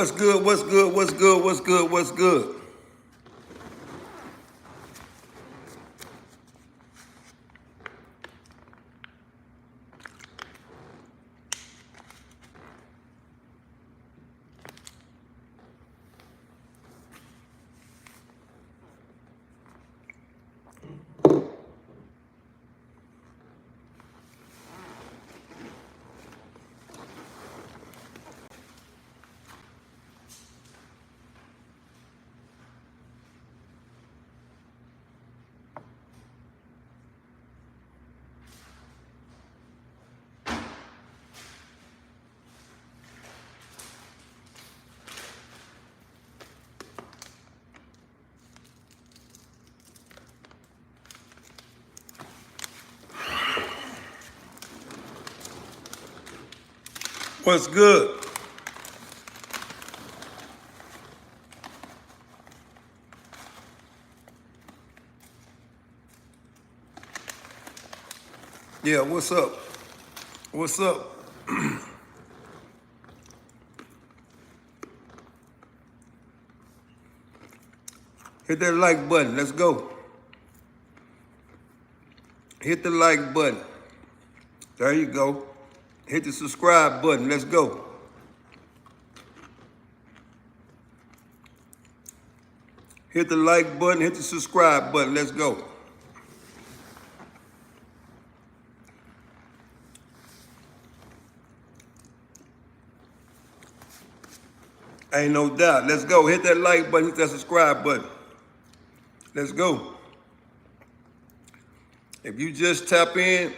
What's good? What's good? What's good? What's good? What's good? What's good? Yeah, what's up? What's up? Hit that like button. Let's go. Hit the like button. There you go. Hit the subscribe button. Let's go. Hit the like button. Hit the subscribe button. Let's go. Ain't no doubt. Let's go. Hit that like button. Hit that subscribe button. Let's go. If you just tap in,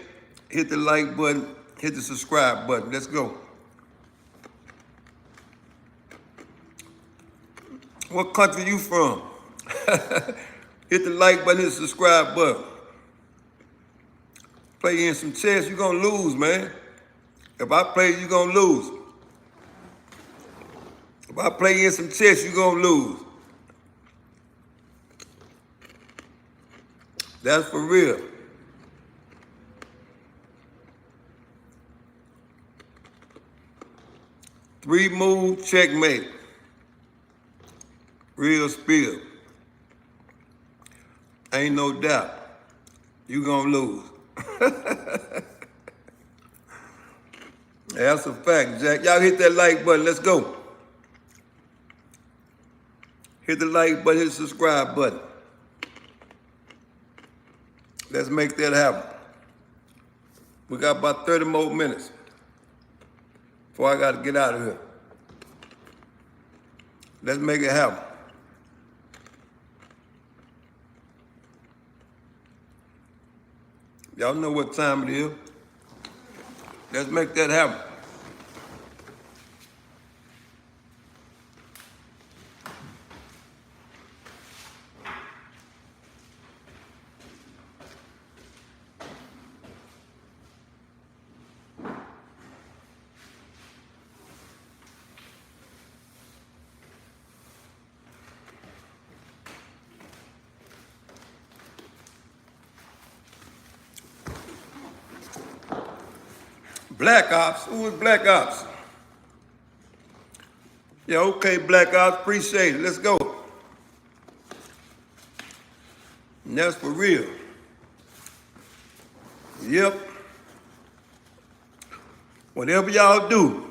hit the like button, hit the subscribe button. Let's go. What country you from? Hit the like button, hit the subscribe button. Play in some chess, you're gonna lose, man. If I play, you're gonna lose. If I play in some chess, you're gonna lose. That's for real. Three move checkmate. Real spill. Ain't no doubt. You gonna lose. That's a fact, Jack. Y'all hit that like button. Let's go. Hit the like button, hit the subscribe button. Let's make that happen. We got about 30 more minutes before I got to get out of here. Let's make it happen. Y'all know what time it is. Let's make that happen. Black Ops, who is Black Ops? Yeah, okay, Black Ops, appreciate it. Let's go. And that's for real. Yep. Whatever y'all do,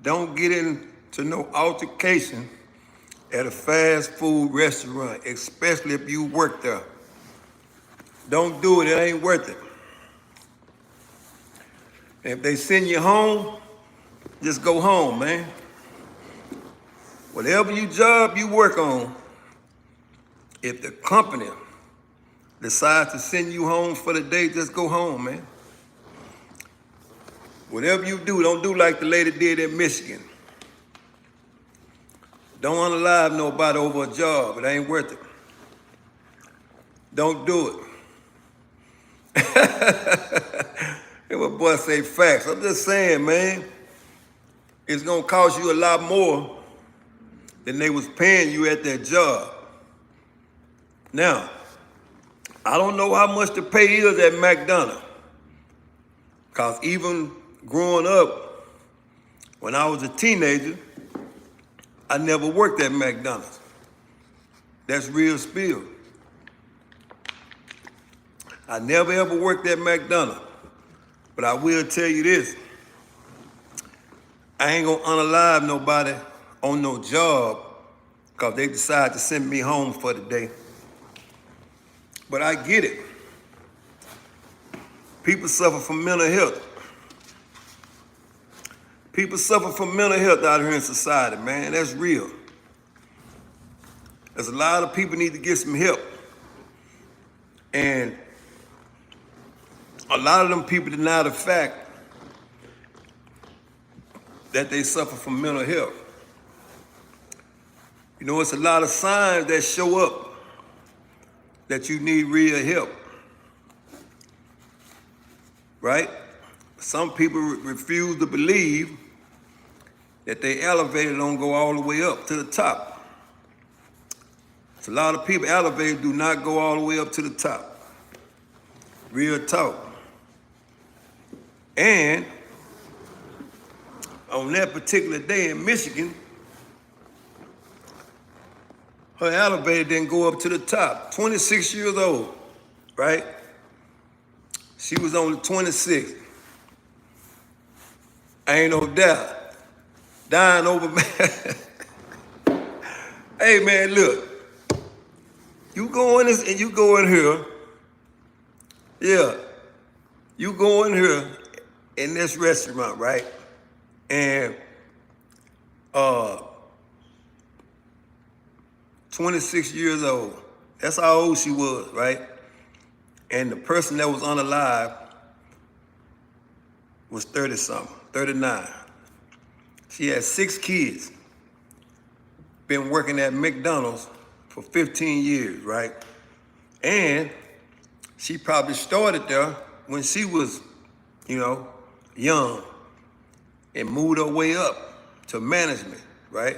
don't get into no altercation at a fast food restaurant, especially if you work there. Don't do it, it ain't worth it. If they send you home, just go home, man. Whatever job you work on, if the company decides to send you home for the day, just go home, man. Whatever you do, don't do like the lady did in Michigan. Don't unalive nobody over a job. It ain't worth it. Don't do it. And what boy say facts. I'm just saying, man, it's gonna cost you a lot more than they was paying you at that job. Now, I don't know how much the pay is at McDonald's. Cause even growing up, When I was a teenager, I never worked at McDonald's. That's real spill. I never ever worked at McDonald's. But I will tell you this. I ain't gonna unalive nobody on no job because they decide to send me home for the day. But I get it. People suffer from mental health. People suffer from mental health out here in society, man. That's real. There's a lot of people need to get some help. And a lot of them people deny the fact that they suffer from mental health. You know, it's a lot of signs that show up that you need real help, right? Some people refuse to believe that they elevator don't go all the way up to the top. It's a lot of people, elevators do not go all the way up to the top. Real talk. And on that particular day in Michigan, her elevator didn't go up to the top. 26 years old, right? She was only 26. Ain't no doubt. Dying over, man. Hey, man, look. You go in this and you go in here. Yeah. You go in here in this restaurant, right? And 26 years old. That's how old she was, right? And the person that was unalive was 30-something, 39. She had 6 kids. Been working at McDonald's for 15 years, right? And she probably started there when she was, young and moved her way up to management, right?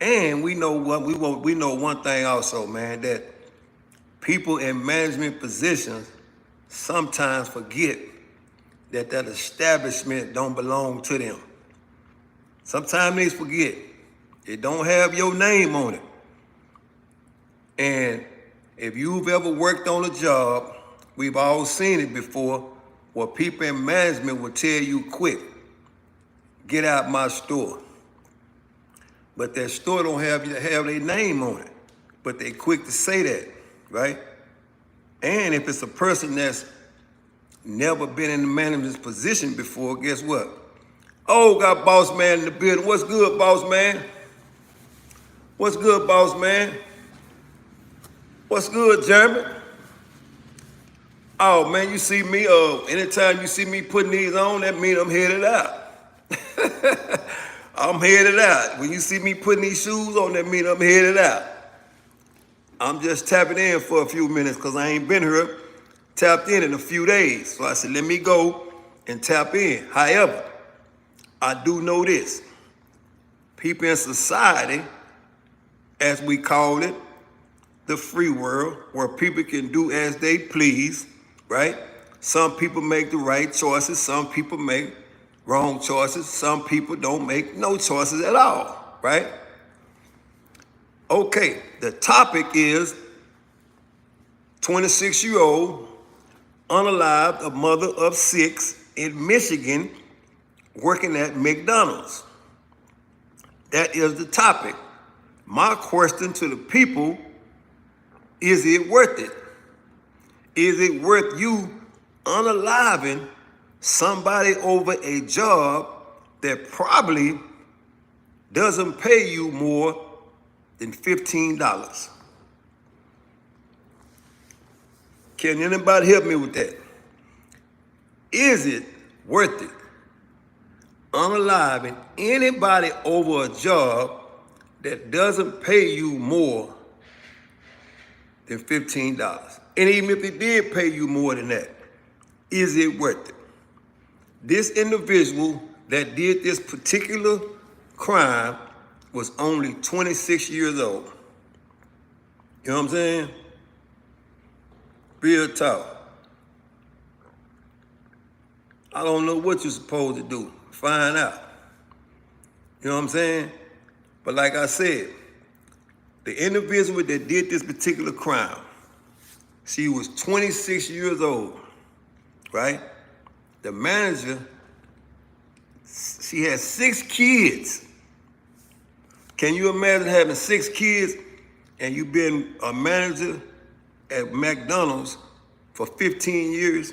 And we know one thing also, man, that people in management positions sometimes forget that establishment don't belong to them. Sometimes they forget. It don't have your name on it. And if you've ever worked on a job, we've all seen it before, where people in management will tell you quick, get out my store. But that store don't have their name on it. But they quick to say that, right? And if it's a person that's never been in the manager's position before, guess what? Oh, got boss man in the building. What's good, boss man? What's good, boss man? What's good, Jeremy? Oh, man, you see me, anytime you see me putting these on, that means I'm headed out. I'm headed out. When you see me putting these shoes on, that means I'm headed out. I'm just tapping in for a few minutes because I ain't been here tapped in a few days. So I said, let me go and tap in. However, I do know this. People in society, as we call it, the free world, where people can do as they please, right? Some people make the right choices. Some people make wrong choices. Some people don't make no choices at all, right? Okay, the topic is 26-year-old, unalived, a mother of 6 in Michigan, working at McDonald's. That is the topic. My question to the people, is it worth it? Is it worth you unaliving somebody over a job that probably doesn't pay you more than $15? Can anybody help me with that? Is it worth it unaliving anybody over a job that doesn't pay you more than $15? And even if it did pay you more than that, is it worth it? This individual that did this particular crime was only 26 years old. You know what I'm saying? Real talk. I don't know what you're supposed to do. Find out. You know what I'm saying? But like I said, the individual that did this particular crime, she was 26 years old, right? The manager, she had 6 kids. Can you imagine having 6 kids and you been a manager at McDonald's for 15 years?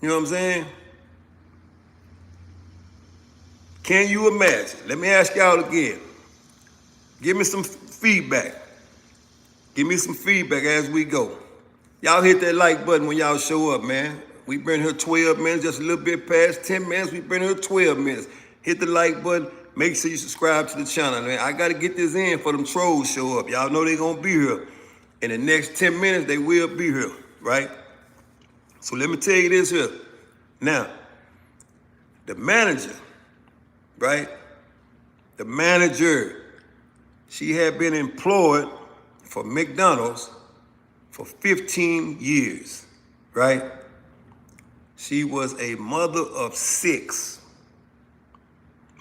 You know what I'm saying? Can you imagine? Let me ask y'all again. Give me some feedback. Give me some feedback as we go. Y'all hit that like button when y'all show up, man. We been here 12 minutes, just a little bit past 10 minutes. We been here 12 minutes. Hit the like button. Make sure you subscribe to the channel, man. I got to get this in for them trolls show up. Y'all know they going to be here. In the next 10 minutes, they will be here, right? So let me tell you this here. Now, the manager, right? The manager, she had been employed for McDonald's for 15 years, right? She was a mother of 6.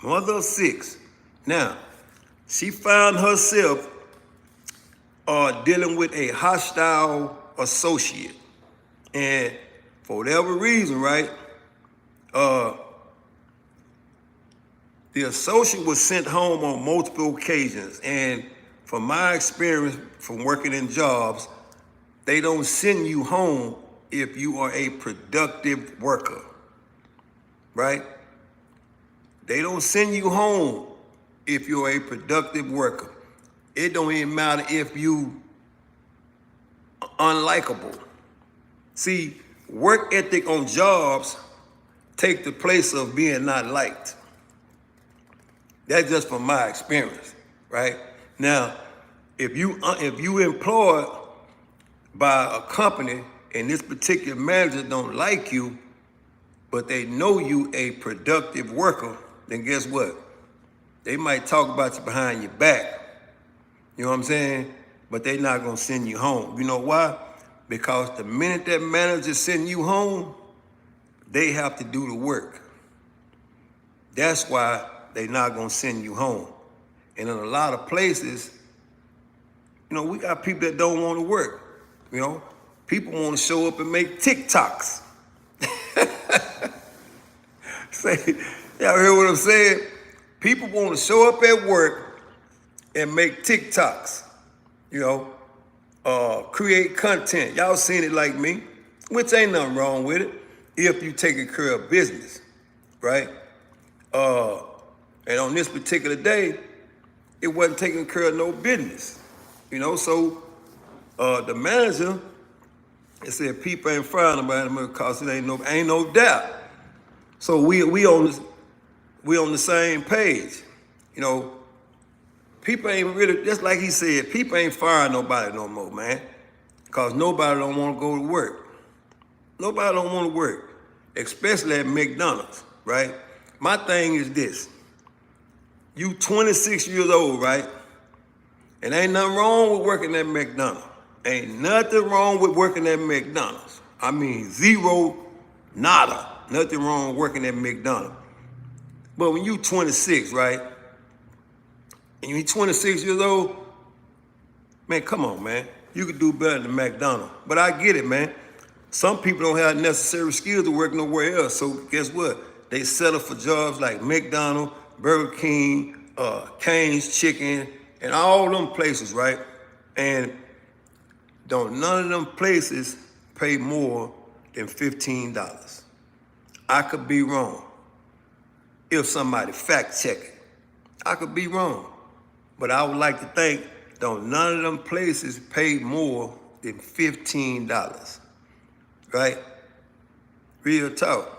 Mother of 6. Now, she found herself dealing with a hostile associate. And for whatever reason, right, the associate was sent home on multiple occasions. And from my experience from working in jobs, they don't send you home if you are a productive worker, right? They don't send you home if you're a productive worker. It don't even matter if you unlikable. See, work ethic on jobs take the place of being not liked. That's just from my experience, right? Now, if you employed by a company and this particular manager don't like you, but they know you a productive worker, then guess what? They might talk about you behind your back. You know what I'm saying? But they not gonna send you home. You know why? Because the minute that manager send you home, they have to do the work. That's why they not gonna send you home. And in a lot of places, you know, we got people that don't want to work. You know, people want to show up and make TikToks. Say, y'all hear what I'm saying? People want to show up at work and make TikToks. You know, create content. Y'all seen it like me, which ain't nothing wrong with it if you taking care of business, right? And on this particular day, it wasn't taking care of no business, you know. So the manager, it said people ain't firing about him because it ain't no doubt. So we on the same page, you know. People ain't really, just like he said, people ain't firing nobody no more, man. Because nobody don't want to go to work. Nobody don't want to work, especially at McDonald's, right? My thing is this. You 26 years old, right? And ain't nothing wrong with working at McDonald's. Ain't nothing wrong with working at McDonald's. I mean, zero, nada. Nothing wrong with working at McDonald's. But when you 26, right? And you're 26 years old, man, come on, man. You could do better than McDonald's. But I get it, man. Some people don't have necessary skills to work nowhere else. So guess what? They settle for jobs like McDonald's, Burger King, Cane's Chicken, and all them places, right? And none of them places pay more than $15. I could be wrong. If somebody fact check it, I could be wrong. But I would like to think none of them places pay more than $15, right? Real talk.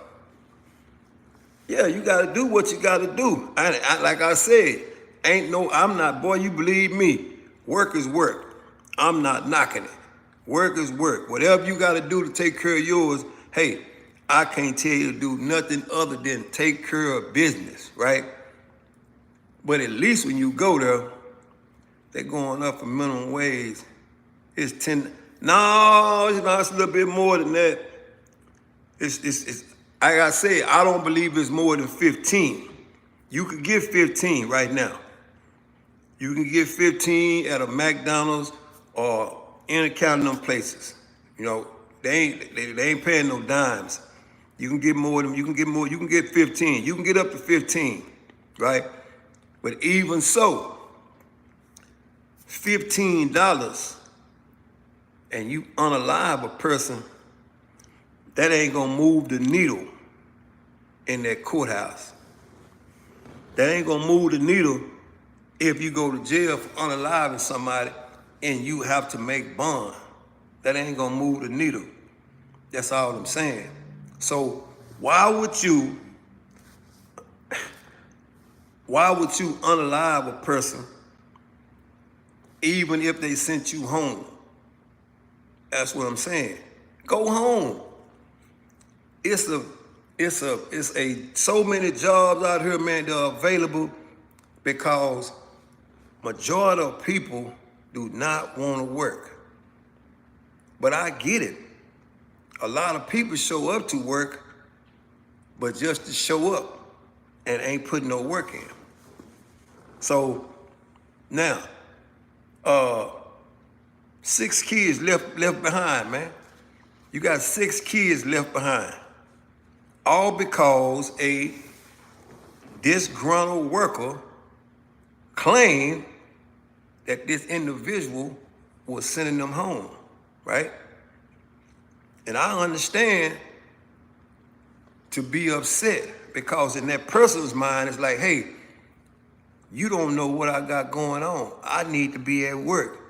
Yeah, you gotta do what you gotta do. Like I said, I'm not, boy, you believe me, work is work. I'm not knocking it. Work is work. Whatever you gotta do to take care of yours, hey, I can't tell you to do nothing other than take care of business, right? But at least when you go there, they're going up for minimum wage. It's 10. No, it's a little bit more than that. It's like I said, I don't believe it's more than 15. You could get 15 right now. You can get 15 at a McDonald's or any kind of them places. You know, they ain't paying no dimes. You can get more than you can get 15. You can get up to 15, right? But even so, $15 and you unalive a person, that ain't gonna move the needle in that courthouse. That ain't gonna move the needle if you go to jail for unaliving somebody and you have to make bond. That ain't gonna move the needle. That's all I'm saying. So why would you unalive a person even if they sent you home? That's what I'm saying. Go home. It's so many jobs out here, man, that are available because majority of people do not want to work. But I get it. A lot of people show up to work, but just to show up and ain't putting no work in. So now, 6 kids left behind, man. You got 6 kids left behind. All because a disgruntled worker claimed that this individual was sending them home, right? And I understand to be upset because in that person's mind, it's like, hey, you don't know what I got going on. I need to be at work,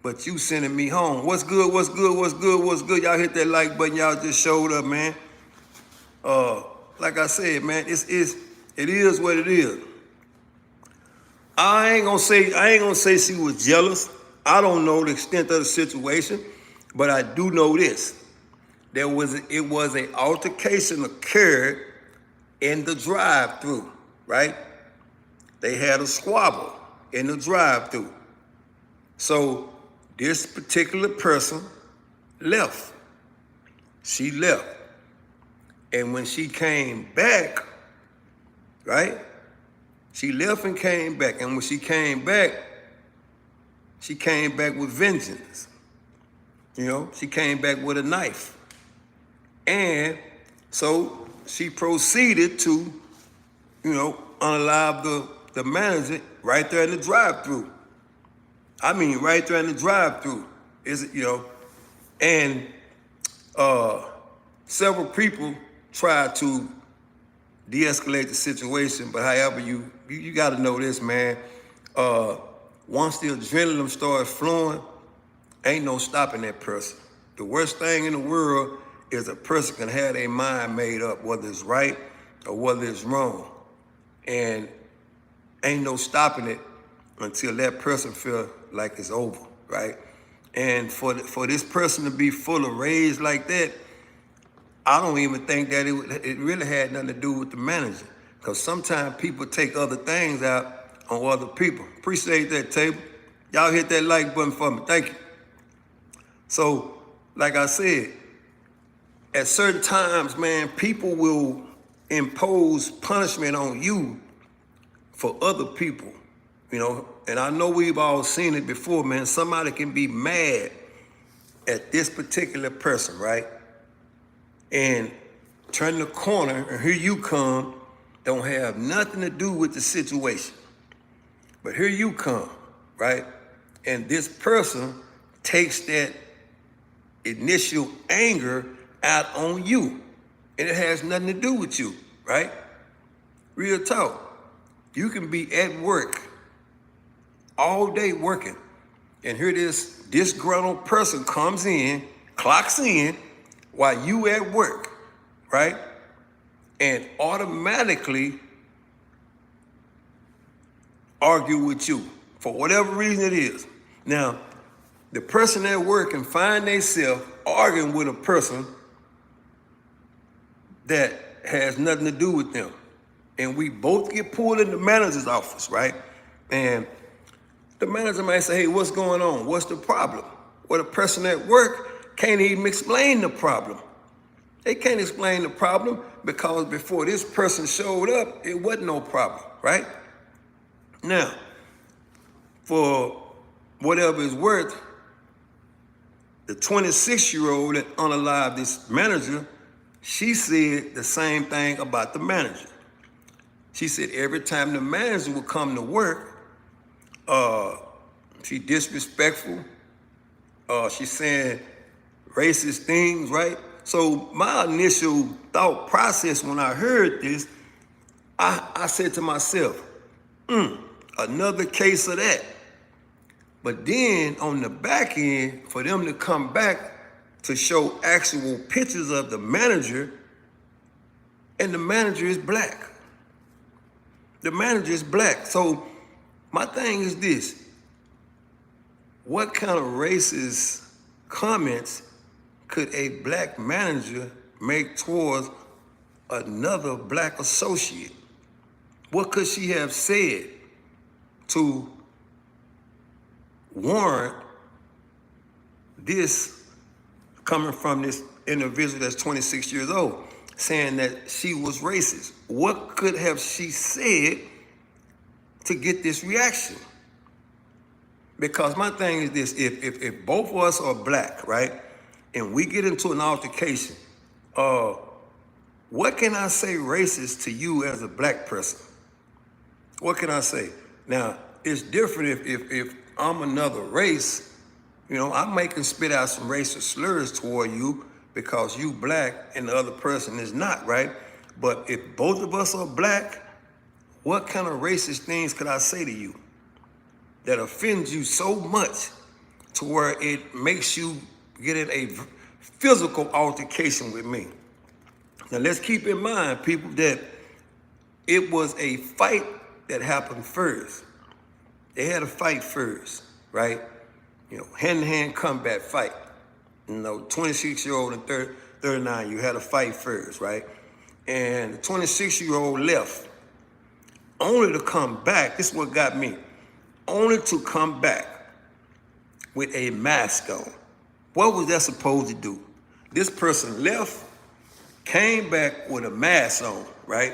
but you sending me home. What's good, what's good, what's good, what's good? Y'all hit that like button, y'all just showed up, man. Like I said, man, it is what it is. I ain't gonna say she was jealous. I don't know the extent of the situation, but I do know this. It was an altercation occurred in the drive-thru, right? They had a squabble in the drive-thru. So this particular person left. She left. And when she came back, right? She left and came back. And when she came back with vengeance. You know, she came back with a knife. And so she proceeded to, you know, unalive the manager right there in the drive-thru. I mean, right there in the drive-thru. And several people tried to de-escalate the situation, but however, you got to know this, man. Once the adrenaline starts flowing, ain't no stopping that person. The worst thing in the world is a person can have their mind made up, whether it's right or whether it's wrong. And ain't no stopping it until that person feel like it's over, right? And for this person to be full of rage like that, I don't even think that it really had nothing to do with the manager. Because sometimes people take other things out on other people. Appreciate that, table. Y'all hit that like button for me. Thank you. So, like I said, at certain times, man, people will impose punishment on you for other people, you know. And I know we've all seen it before, man. Somebody can be mad at this particular person, right? And turn the corner, and here you come, don't have nothing to do with the situation. But here you come, right? And this person takes that initial anger out on you. And it has nothing to do with you, right? Real talk. You can be at work all day working, and here this disgruntled person comes in, clocks in, while you at work, right? And automatically argue with you for whatever reason it is. Now, the person at work can find themselves arguing with a person that has nothing to do with them. And we both get pulled in the manager's office, right? And the manager might say, hey, what's going on? What's the problem? Well, the person at work can't even explain the problem. They can't explain the problem because before this person showed up, it wasn't no problem, right? Now, for whatever it's worth, the 26-year-old that unalived this manager, she said the same thing about the manager. She said every time the manager would come to work, she disrespectful. She's saying racist things, right? So my initial thought process when I heard this, I said to myself, another case of that. But then on the back end, for them to come back to show actual pictures of the manager, and the manager is black. The manager is black. So my thing is this: what kind of racist comments could a black manager make towards another black associate? What could she have said to warrant this coming from this individual that's 26 years old, saying that she was racist? What could have she said to get this reaction? Because my thing is this: if both of us are black, right, and we get into an altercation, what can I say racist to you as a black person? What can I say? Now, it's different if I'm another race, you know, I may can spit out some racist slurs toward you because you black and the other person is not, right? But if both of us are black, what kind of racist things could I say to you that offends you so much to where it makes you get in a physical altercation with me? Now let's keep in mind, people, that it was a fight that happened first. They had a fight first, right? You know, hand-to-hand combat fight. You know, 26-year-old and 39, you had a fight first, right? And the 26-year-old left, only to come back. This is what got me. Only to come back with a mask on. What was that supposed to do? This person left, came back with a mask on, right?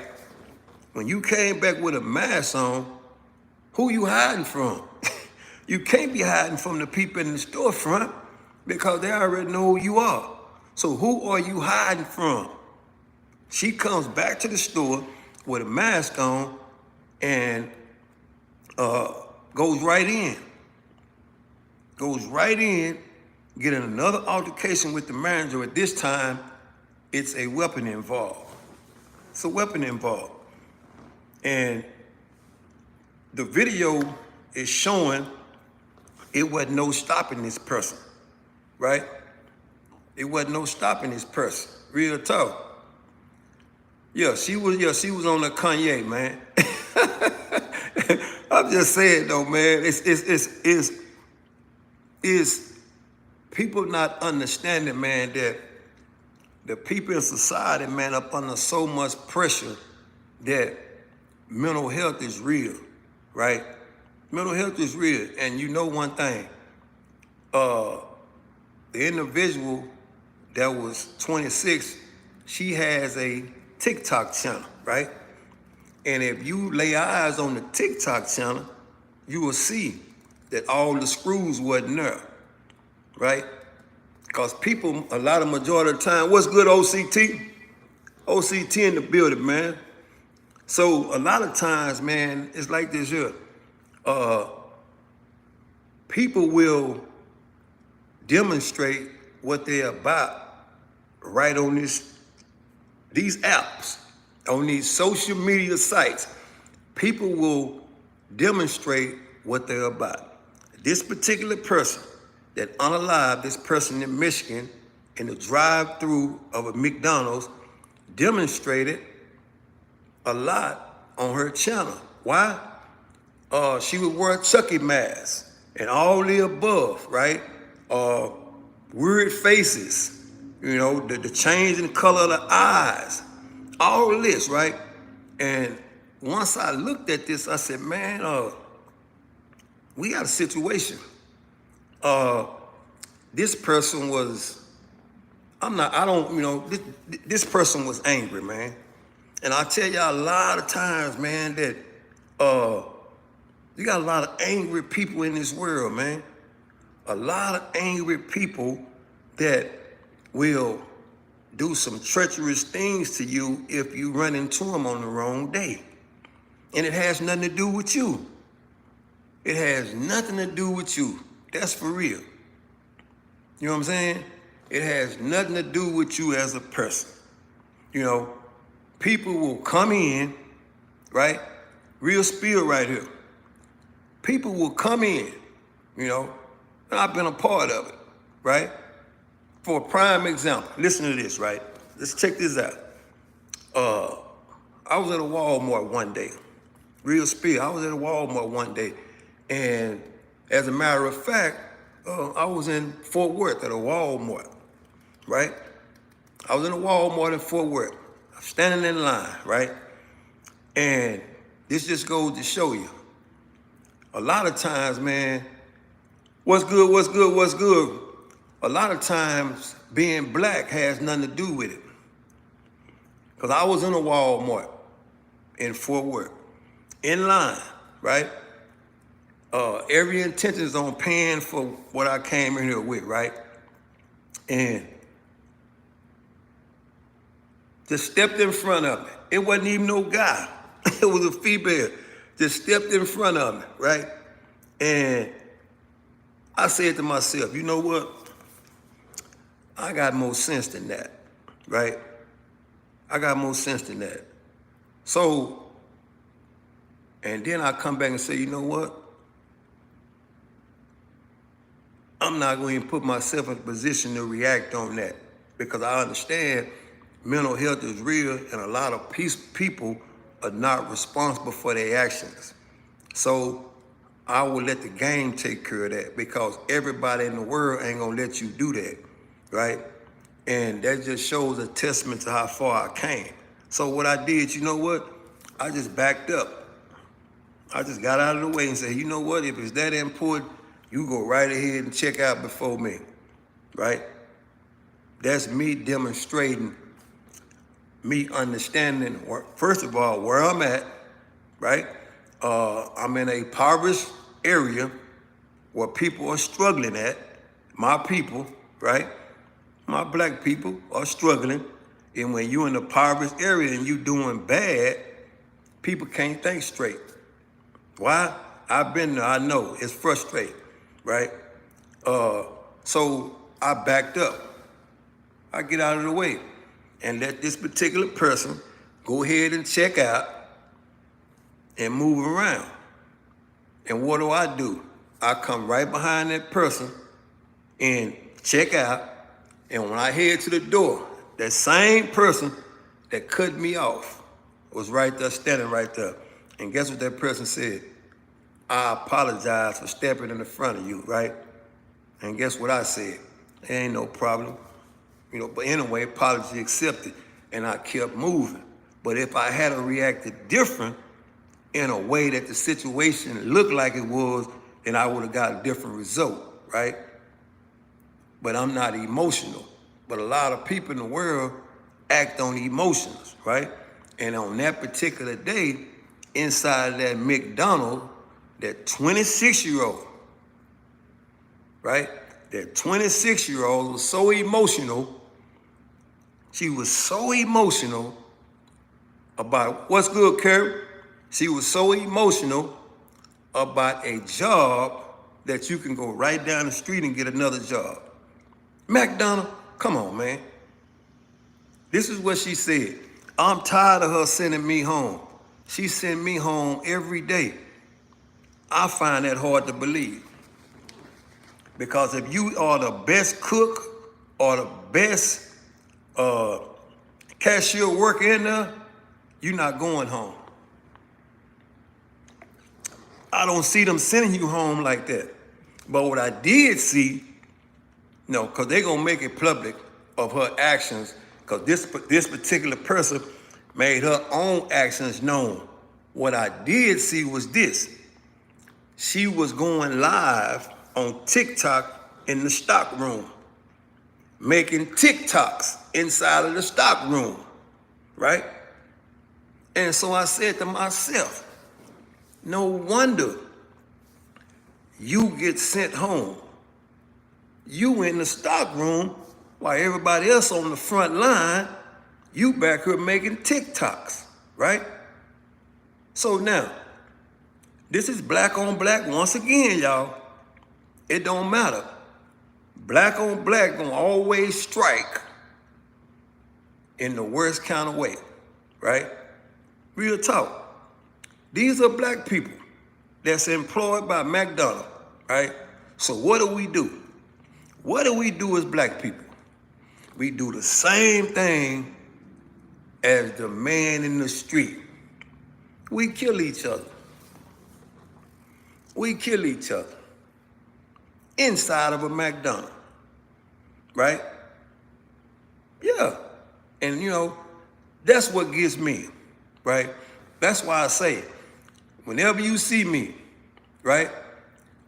When you came back with a mask on, who you hiding from? You can't be hiding from the people in the storefront because they already know who you are. So who are you hiding from? She comes back to the store with a mask on and goes right in. Goes right in, getting another altercation with the manager. At this time, it's a weapon involved. It's a weapon involved. And the video is showing it wasn't no stopping this person, right? It wasn't no stopping this person. Real talk. Yeah, she was on the Kanye, man. I'm just saying though, man, it's people not understanding, man, that the people in society, man, up under so much pressure that mental health is real, right? Mental health is real. And you know one thing, the individual that was 26, she has a TikTok channel, right? And if you lay eyes on the TikTok channel, you will see that all the screws wasn't there, right? Because people, a lot of majority of the time, what's good, OCT? OCT in the building, man. So a lot of times, man, it's like this here. People will demonstrate what they're about right on these apps, on these social media sites. People will demonstrate what they're about. This particular person that unalived this person in Michigan in the drive-thru of a McDonald's demonstrated a lot on her channel. Why? She would wear a Chucky mask and all the above, right? Weird faces, you know, the change in the color of the eyes, all of this, right? And once I looked at this, I said, man, we got a situation. This person was I don't, this person was angry, man. And I tell y'all a lot of times, man, that you got a lot of angry people in this world, man. A lot of angry people that will do some treacherous things to you if you run into them on the wrong day. And it has nothing to do with you. It has nothing to do with you. That's for real. You know what I'm saying? It has nothing to do with you as a person. People will come in, right? Real spill right here. People will come in, and I've been a part of it, right? For a prime example, listen to this, right? Let's check this out. I was at a Walmart one day. Real spill. I was at a Walmart one day. And as a matter of fact, I was in Fort Worth at a Walmart, right? I was in a Walmart in Fort Worth. I'm standing in line, right? And this just goes to show you. A lot of times, man, what's good? A lot of times being black has nothing to do with it. Because I was in a Walmart in Fort Worth, in line, right? Every intention is on paying for what I came in here with, right? And just stepped in front of me. It wasn't even no guy. It was a female. Just stepped in front of me, right? And I said to myself, you know what? I got more sense than that, right? I got more sense than that. So, and then I come back and say, you know what? I'm not going to put myself in a position to react on that because I understand mental health is real and a lot of people are not responsible for their actions. So I will let the game take care of that because everybody in the world ain't going to let you do that, right? And that just shows a testament to how far I came. So what I did, you know what? I just backed up. I just got out of the way and said, you know what? If it's that important, you go right ahead and check out before me, right? That's me demonstrating, me understanding, first of all, where I'm at, right? I'm in a impoverished area where people are struggling at, my people, right? My black people are struggling. And when you're in a impoverished area and you doing bad, people can't think straight. Why? I've been there, I know, it's frustrating, right? So I backed up. I get out of the way and let this particular person go ahead and check out and move around. And what do? I come right behind that person and check out. And when I head to the door, that same person that cut me off was right there, standing right there. And guess what that person said? I apologize for stepping in the front of you, right? And guess what I said? There ain't no problem. But anyway, apology accepted. And I kept moving. But if I had reacted different in a way that the situation looked like it was, then I would have got a different result, right? But I'm not emotional. But a lot of people in the world act on emotions, right? And on that particular day, inside that McDonald's, that 26-year-old, right? That 26-year-old was so emotional. She was so emotional about, what's good, Kerry? She was so emotional about a job that you can go right down the street and get another job. McDonald, come on, man. This is what she said. I'm tired of her sending me home. She sent me home every day. I find that hard to believe. Because if you are the best cook or the best cashier worker in there, you're not going home. I don't see them sending you home like that. But what I did see, because they're going to make it public of her actions, because this particular person made her own actions known. What I did see was this. She was going live on TikTok in the stock room, making TikToks inside of the stock room, right? And so I said to myself, no wonder you get sent home. You in the stock room while everybody else on the front line, you back here making TikToks, right? So now, this is black on black once again, y'all. It don't matter. Black on black gonna always strike in the worst kind of way, right? Real talk. These are black people that's employed by McDonald's, right? So what do? What do we do as black people? We do the same thing as the man in the street. We kill each other. We kill each other inside of a McDonald's, right? Yeah. And you know, that's what gets me, right? That's why I say, whenever you see me, right?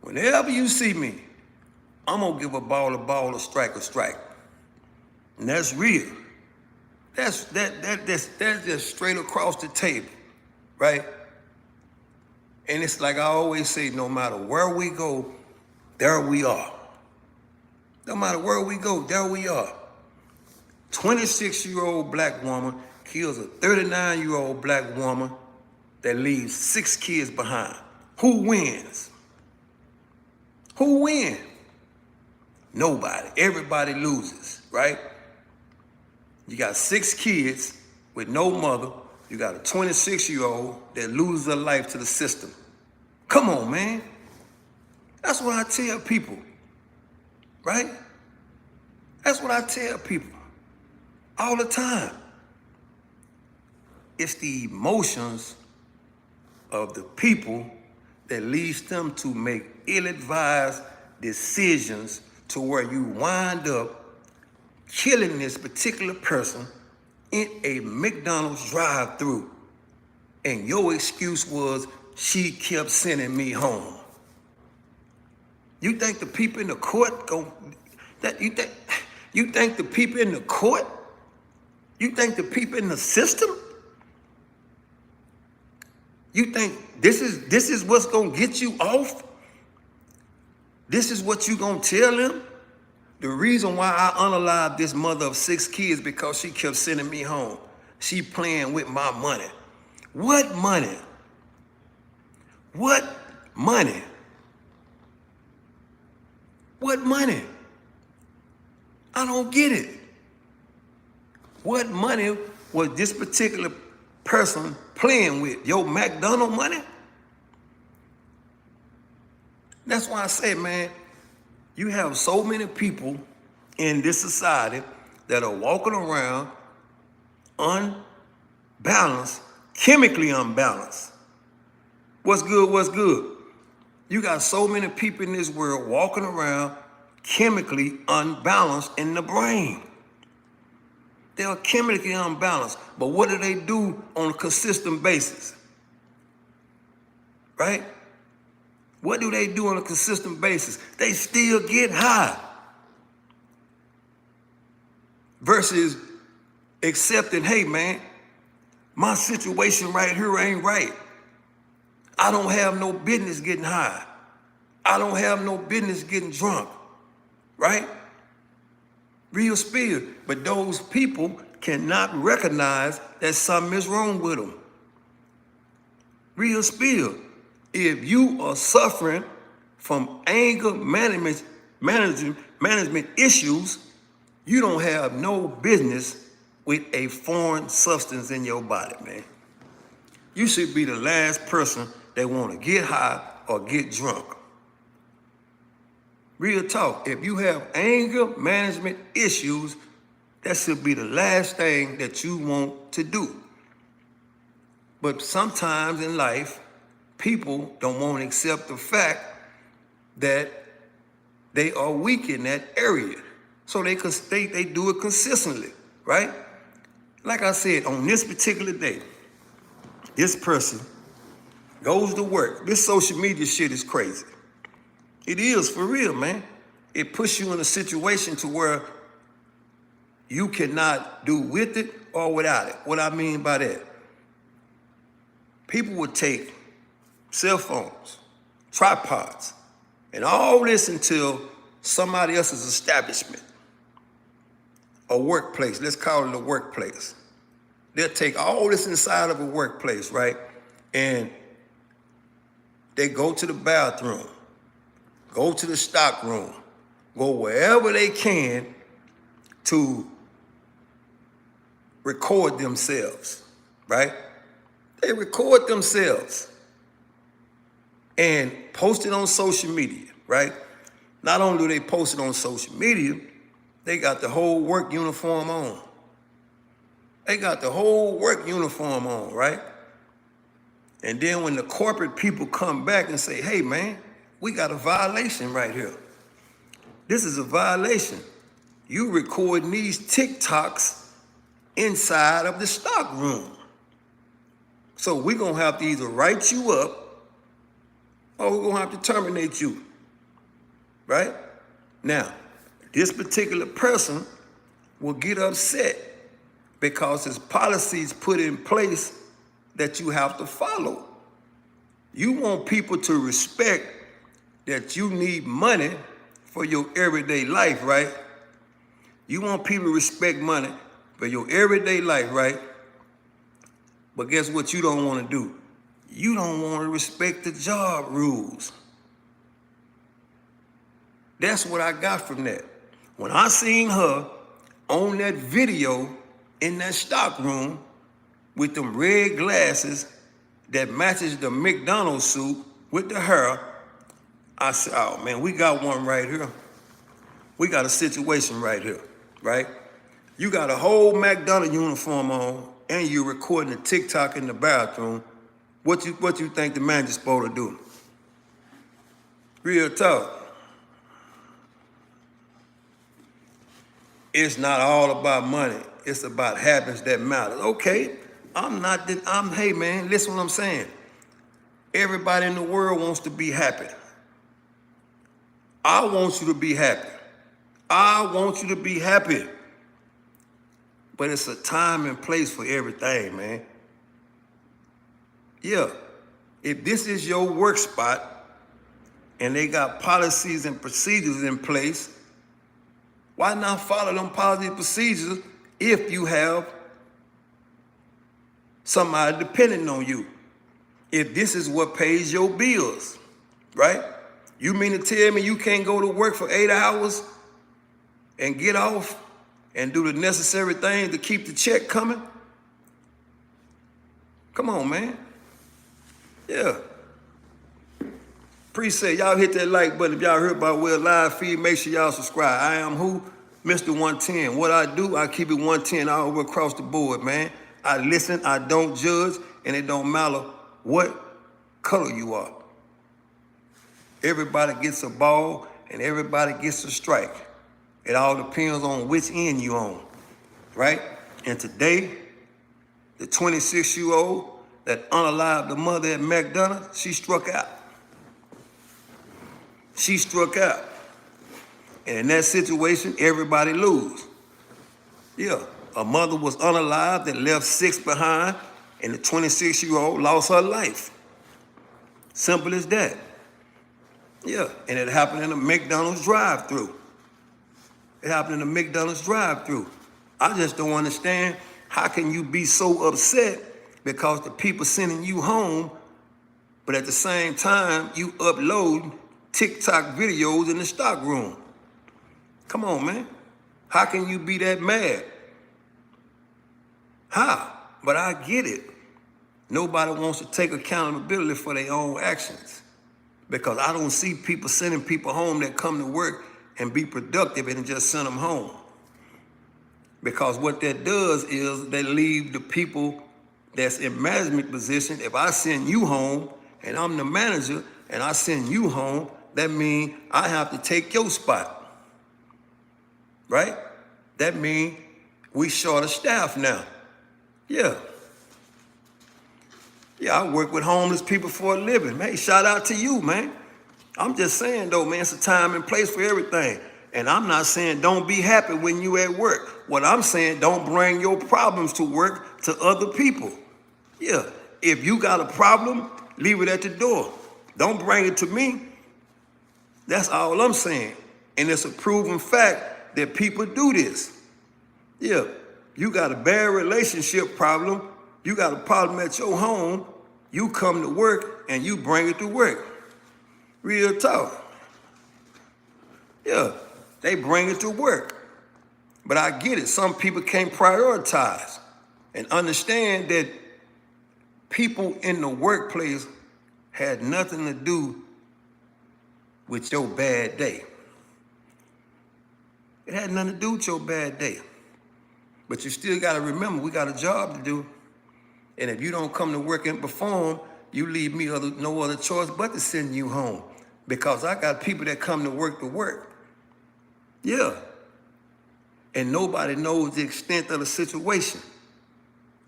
Whenever you see me, I'm gonna give a ball, a strike, a strike. And that's real. That's just straight across the table, right? And it's like I always say, no matter where we go, there we are. No matter where we go, there we are. 26-year-old black woman kills a 39-year-old black woman that leaves 6 kids behind. Who wins? Who wins? Nobody. Everybody loses, right? You got 6 kids with no mother. You got a 26-year-old that loses her life to the system. Come on, man. That's what I tell people, right? That's what I tell people all the time. It's the emotions of the people that leads them to make ill-advised decisions to where you wind up killing this particular person in a McDonald's drive-thru. And your excuse was, she kept sending me home. You think the people in the court you think the people in the court? You think the people in the system? You think this is what's gonna get you off? This is what you gonna tell them? The reason why I unalived this mother of 6 kids because she kept sending me home. She playing with my money. What money? What money? What money? I don't get it. What money was this particular person playing with? Your McDonald's money? That's why I say, man, you have so many people in this society that are walking around unbalanced, chemically unbalanced. What's good? What's good? You got so many people in this world walking around chemically unbalanced in the brain. They are chemically unbalanced. But what do they do on a consistent basis? Right? What do they do on a consistent basis? They still get high. Versus accepting, hey man, my situation right here ain't right. I don't have no business getting high. I don't have no business getting drunk, right? Real spill. But those people cannot recognize that something is wrong with them. Real spill. If you are suffering from anger management issues, you don't have no business with a foreign substance in your body, man. You should be the last person that want to get high or get drunk. Real talk. If you have anger management issues, that should be the last thing that you want to do. But sometimes in life, people don't want to accept the fact that they are weak in that area. So they do it consistently, right? Like I said, on this particular day, this person goes to work. This social media shit is crazy. It is for real, man. It puts you in a situation to where you cannot do with it or without it. What I mean by that, people would take cell phones, tripods, and all this until somebody else's establishment, a workplace, let's call it a workplace. They'll take all this inside of a workplace, right? And they go to the bathroom, go to the stock room, go wherever they can to record themselves, right? They record themselves and post it on social media, right? Not only do they post it on social media, they got the whole work uniform on. They got the whole work uniform on, right? And then when the corporate people come back and say, hey man, we got a violation right here. This is a violation. You recording these TikToks inside of the stock room. So we're gonna have to either write you up or we're gonna have to terminate you, right? Now, this particular person will get upset because his policies put in place that you have to follow. You want people to respect that you need money for your everyday life, right? You want people to respect money for your everyday life, right? But guess what you don't want to do? You don't want to respect the job rules. That's what I got from that. When I seen her on that video in that stock room with them red glasses that matches the McDonald's suit with the hair, I said, oh man, we got one right here. We got a situation right here, right? You got a whole McDonald's uniform on and you're recording a TikTok in the bathroom. What you think the manager's supposed to do? Real talk. It's not all about money. It's about habits that matter. Okay, hey man, listen what I'm saying. Everybody in the world wants to be happy. I want you to be happy. I want you to be happy. But it's a time and place for everything, man. Yeah, if this is your work spot and they got policies and procedures in place, why not follow them policies and procedures if you have somebody depending on you? If this is what pays your bills, right? You mean to tell me you can't go to work for 8 hours and get off and do the necessary things to keep the check coming? Come on, man. Yeah. Appreciate y'all hit that like button. If y'all heard about Will live feed, make sure y'all subscribe. I am who? Mr. 110. What I do, I keep it 110 all over across the board, man. I listen, I don't judge, and it don't matter what color you are. Everybody gets a ball and everybody gets a strike. It all depends on which end you on, right? And today, the 26-year-old that unalived the mother at McDonald's, she struck out. She struck out. And in that situation, everybody lose. Yeah, a mother was unalived and left 6 behind, and the 26-year-old lost her life. Simple as that. Yeah, and it happened in a McDonald's drive-thru. It happened in a McDonald's drive-thru. I just don't understand how can you be so upset because the people sending you home, but at the same time, you upload TikTok videos in the stock room. Come on, man. How can you be that mad? How? But I get it. Nobody wants to take accountability for their own actions because I don't see people sending people home that come to work and be productive and just send them home. Because what that does is they leave the people that's in management position. If I send you home and I'm the manager and I send you home, that means I have to take your spot. Right? That means we short of staff now. Yeah. Yeah, I work with homeless people for a living. Man, shout out to you, man. I'm just saying, though, man, it's a time and place for everything. And I'm not saying don't be happy when you at work. What I'm saying, don't bring your problems to work to other people. Yeah, if you got a problem, leave it at the door. Don't bring it to me. That's all I'm saying. And it's a proven fact that people do this. Yeah, you got a bad relationship problem, you got a problem at your home, you come to work and you bring it to work. Real talk. Yeah, they bring it to work. But I get it. Some people can't prioritize and understand that people in the workplace had nothing to do with your bad day. It had nothing to do with your bad day. But you still got to remember, we got a job to do. And if you don't come to work and perform, you leave me no other choice but to send you home. Because I got people that come to work to work. Yeah. And nobody knows the extent of the situation.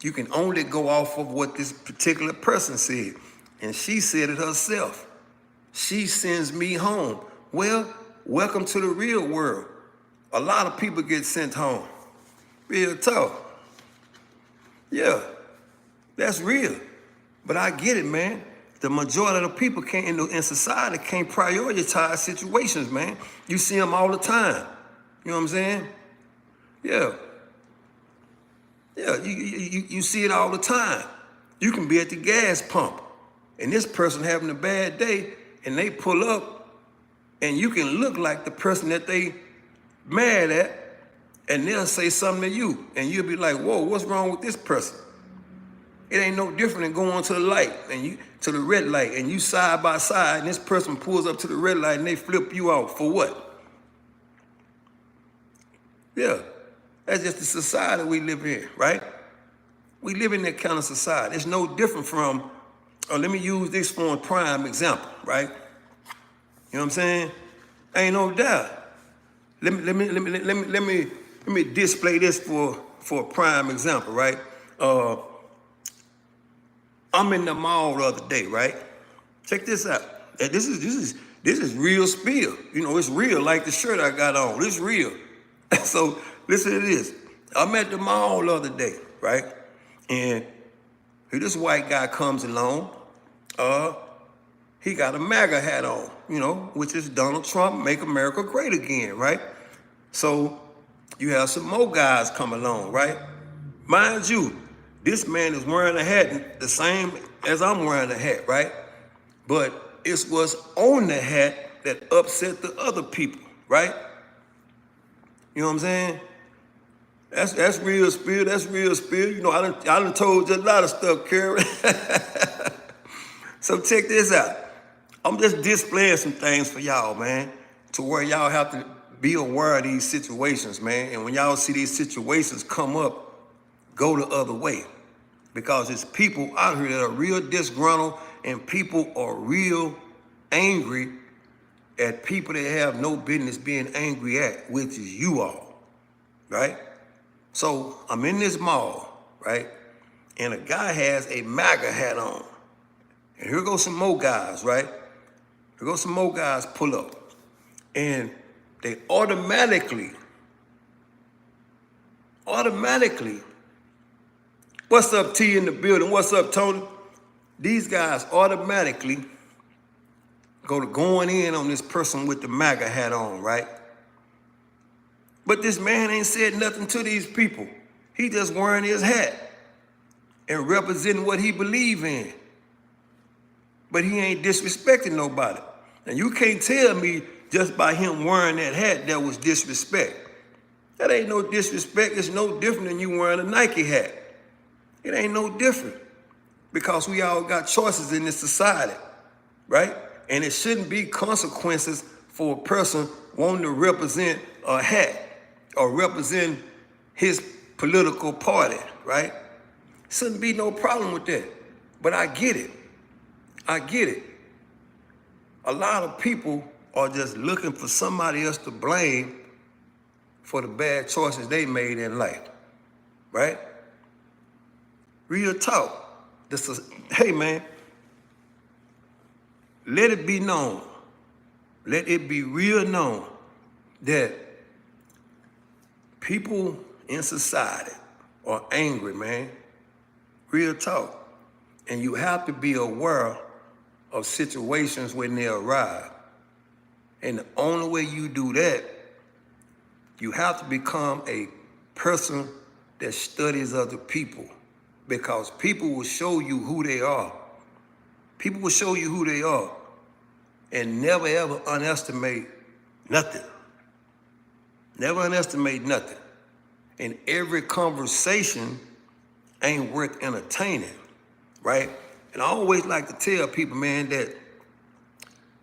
You can only go off of what this particular person said. And she said it herself. She sends me home. Well, welcome to the real world. A lot of people get sent home. Real talk. Yeah, that's real. But I get it, man. The majority of the people in society can't prioritize situations, man. You see them all the time. You know what I'm saying? Yeah. Yeah, you see it all the time. You can be at the gas pump, and this person having a bad day, and they pull up, and you can look like the person that they mad at, and they'll say something to you, and you'll be like, whoa, what's wrong with this person? It ain't no different than going to the light, to the red light, and you side by side, and this person pulls up to the red light, and they flip you out for what? Yeah, that's just the society we live in, right? We live in that kind of society. It's no different from, let me use this for a prime example, right? You know what I'm saying? Ain't no doubt. Let me display this for a prime example, right? I'm in the mall the other day, right? Check this out. And this is real spill. You know, it's real, like the shirt I got on. It's real. So listen to this. I'm at the mall the other day, right? And this white guy comes along. He got a MAGA hat on, you know, which is Donald Trump, Make America Great Again, right? So you have some more guys come along, right? Mind you, this man is wearing a hat the same as I'm wearing a hat, right? But it's what's on the hat that upset the other people, right? You know what I'm saying? That's real spill. That's real spill. You know, I done told you a lot of stuff, Kerry. So check this out. I'm just displaying some things for y'all, man, to where y'all have to be aware of these situations, man. And when y'all see these situations come up, go the other way. Because it's people out here that are real disgruntled, and people are real angry at people that have no business being angry at, which is you all, right? So I'm in this mall, right? And a guy has a MAGA hat on. And here goes some more guys, right? Here goes some more guys pull up. And they automatically, what's up, T, in the building? What's up, Tony? These guys automatically going in on this person with the MAGA hat on, right? But this man ain't said nothing to these people. He just wearing his hat and representing what he believe in. But he ain't disrespecting nobody. And you can't tell me just by him wearing that hat that was disrespect. That ain't no disrespect. It's no different than you wearing a Nike hat. It ain't no different, because we all got choices in this society, right? And it shouldn't be consequences for a person wanting to represent a hat or represent his political party, right? Shouldn't be no problem with that. But I get it. I get it. A lot of people are just looking for somebody else to blame for the bad choices they made in life, right? Real talk. Hey, man, let it be known, let it be real known that people in society are angry, man. Real talk. And you have to be aware of situations when they arrive. And the only way you do that, you have to become a person that studies other people, because people will show you who they are. People will show you who they are, and never ever underestimate nothing. Never underestimate nothing. And every conversation ain't worth entertaining, right? And I always like to tell people, man, that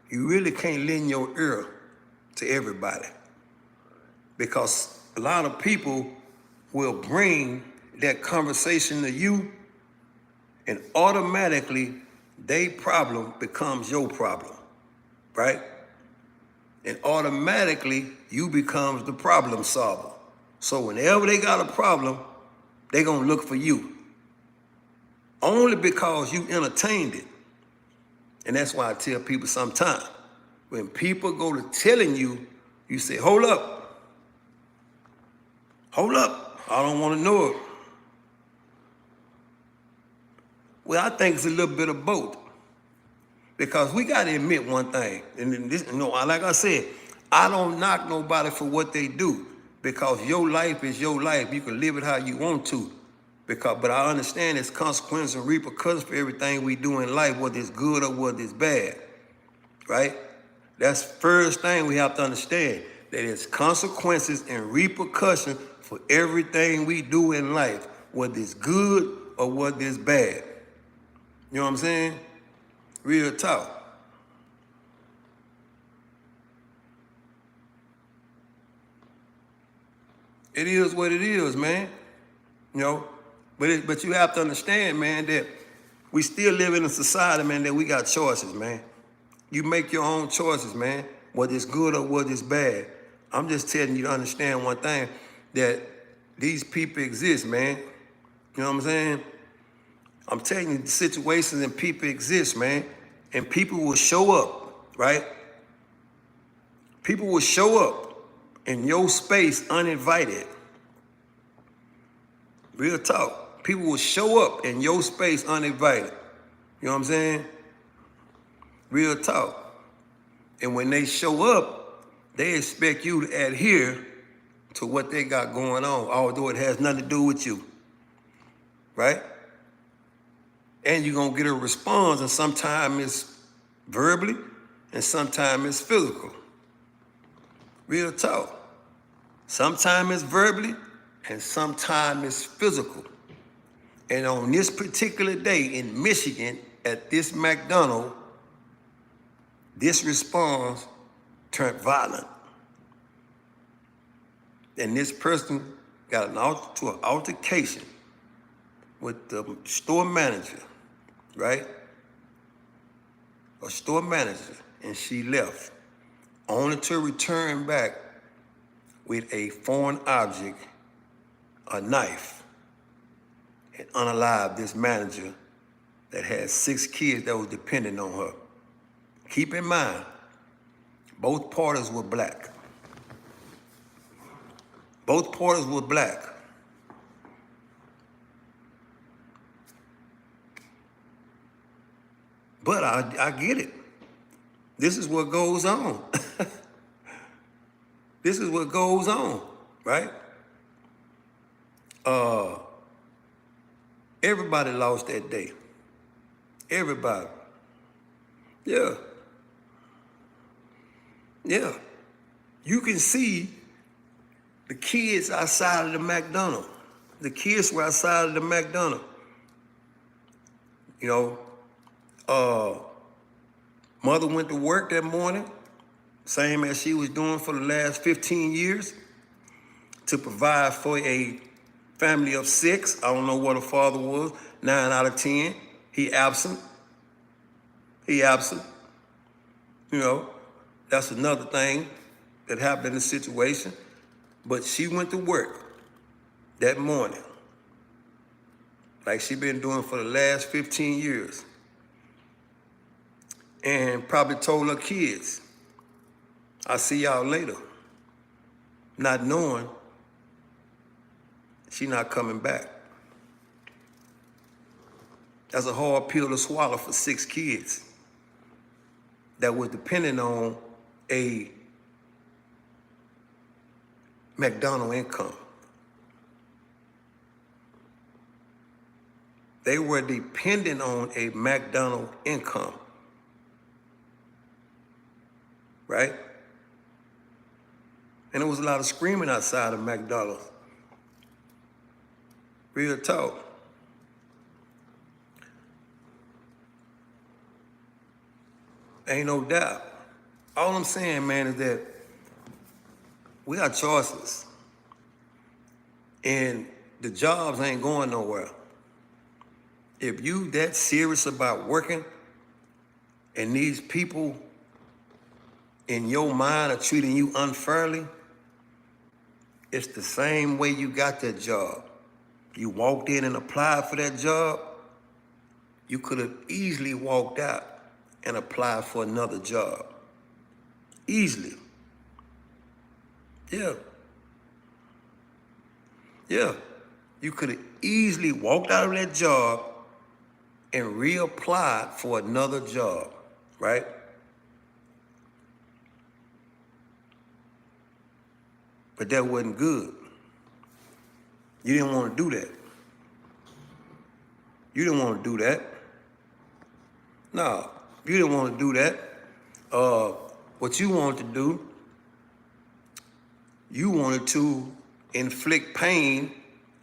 you really can't lend your ear to everybody, because a lot of people will bring that conversation to you, and automatically their problem becomes your problem, right? And automatically you becomes the problem solver. So whenever they got a problem, they gonna look for you, only because you entertained it. And that's why I tell people sometimes, when people go to telling you, you say, hold up, I don't want to know it. Well, I think it's a little bit of both, because we got to admit one thing, and this, like I said, I don't knock nobody for what they do, because your life is your life. You can live it how you want to, but I understand there's consequences and repercussions for everything we do in life, whether it's good or whether it's bad, right? That's the first thing we have to understand, that there's consequences and repercussions for everything we do in life, whether it's good or whether it's bad. You know what I'm saying? Real talk. It is what it is, man. You know, but you have to understand, man, that we still live in a society, man, that we got choices, man. You make your own choices, man, whether it's good or whether it's bad. I'm just telling you to understand one thing, that these people exist, man. You know what I'm saying? I'm telling you, situations and people exist, man. And people will show up, right? People will show up in your space uninvited. Real talk. People will show up in your space uninvited. You know what I'm saying? Real talk. And when they show up, they expect you to adhere to what they got going on, although it has nothing to do with you, right? And you're gonna get a response, and sometimes it's verbally, and sometimes it's physical. Real talk. Sometimes it's verbally, and sometimes it's physical. And on this particular day in Michigan, at this McDonald's, this response turned violent. And this person got an altercation with the store manager, right? A store manager, and she left, only to return back with a foreign object, a knife, and unalive this manager that had 6 kids that was dependent on her. Keep in mind, both parties were black. Both parties were black. But I get it. This is what goes on. This is what goes on, right? Everybody lost that day. Everybody. Yeah. Yeah. You can see the kids outside of the McDonald's. The kids were outside of the McDonald's. You know, mother went to work that morning, same as she was doing for the last 15 years, to provide for a family of 6. I don't know what her father was, 9 out of 10. He absent. You know, that's another thing that happened in the situation. But she went to work that morning, like she been doing for the last 15 years. And probably told her kids, I'll see y'all later. Not knowing She not coming back. That's a hard pill to swallow for 6 kids that was depending on a McDonald income. They were dependent on a McDonald income, right? And there was a lot of screaming outside of McDonald's. Real talk. Ain't no doubt. All I'm saying, man, is that we got choices. And the jobs ain't going nowhere. If you that serious about working and these people in your mind are treating you unfairly, it's the same way you got that job. You walked in and applied for that job, you could have easily walked out and applied for another job. Easily. Yeah. Yeah. You could have easily walked out of that job and reapplied for another job, right? But that wasn't good. You didn't want to do that. You didn't want to do that. No, you didn't want to do that. What you wanted to do, you wanted to inflict pain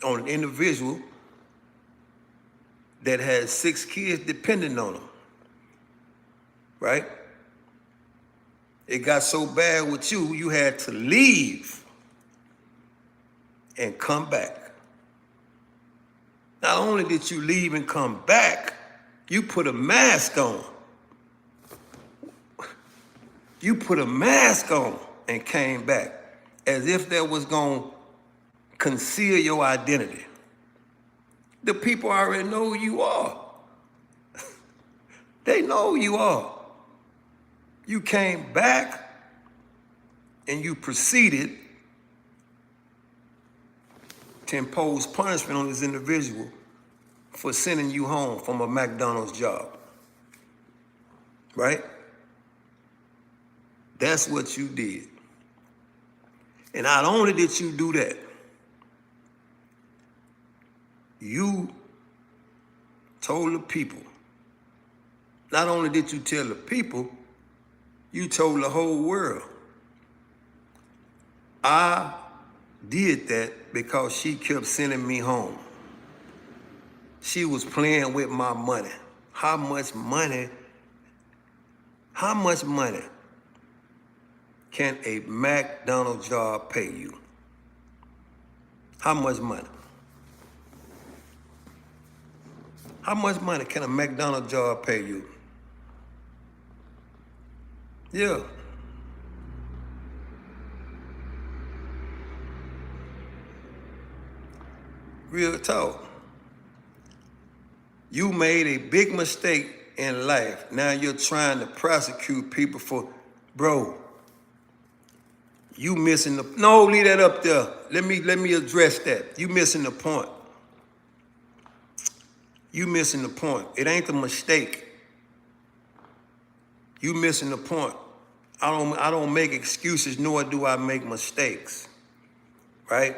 on an individual that had 6 kids depending on them, right? It got so bad with you, you had to leave and come back. Not only did you leave and come back, you put a mask on. You put a mask on and came back as if that was going to conceal your identity. The people already know who you are. They know who you are. You came back and you proceeded to impose punishment on this individual for sending you home from a McDonald's job, right? That's what you did. And not only did you do that, you told the people. Not only did you tell the people, you told the whole world. I did that because she kept sending me home. She was playing with my money. How much money can a McDonald's job pay you? How much money? How much money can a McDonald's job pay you? Yeah. Real talk. You made a big mistake in life. Now you're trying to prosecute people for, bro, you missing the, no, leave that up there. Let me address that. You missing the point. You missing the point. It ain't a mistake. You missing the point. I don't make excuses, nor do I make mistakes, right?